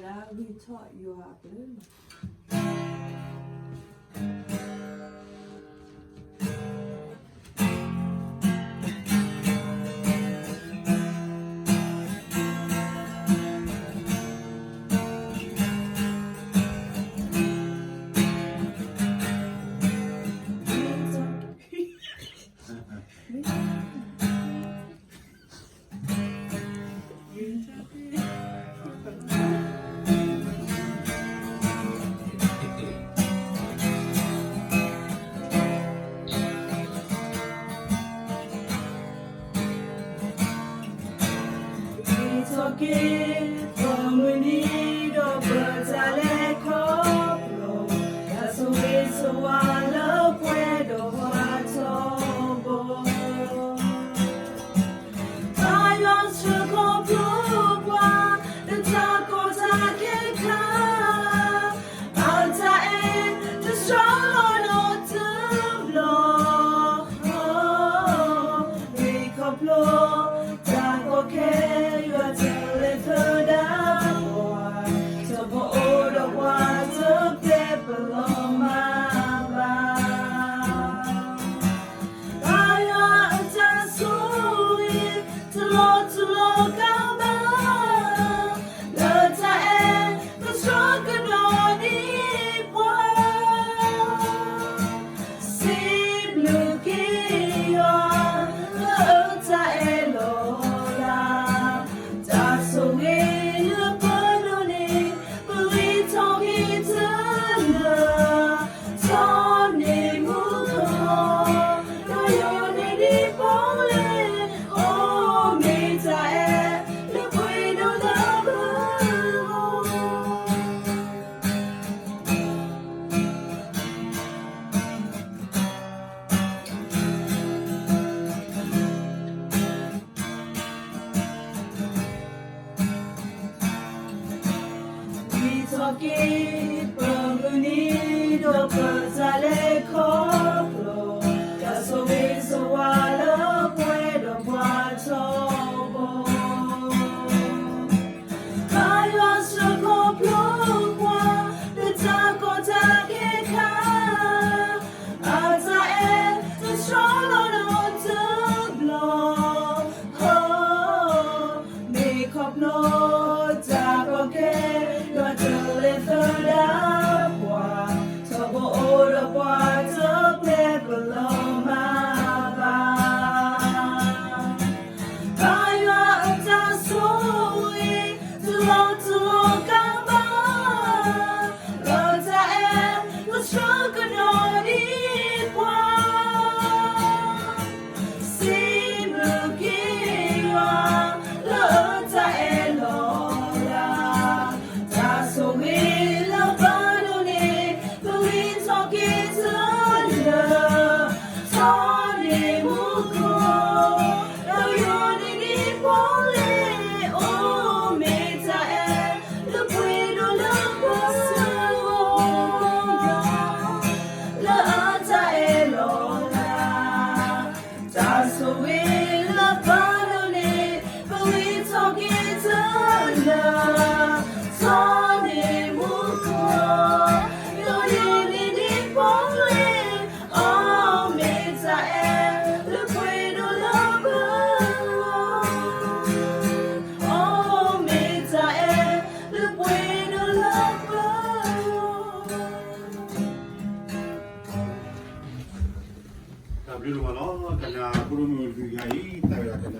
da we taught you how to live. Talking from we need of birds I let go. That's the way so I love where the water go. I lost your complete the taco take come. I'll tie the strong not to blow. We can blow, taco care. Talking from the need of birds I let go. That's the way so I love where the water go. I lost your complete the taco take come. As I am the strong on to blow. Oh, make up no taco care. Belum malam, kena kurung dulu lagi, tak ada kena.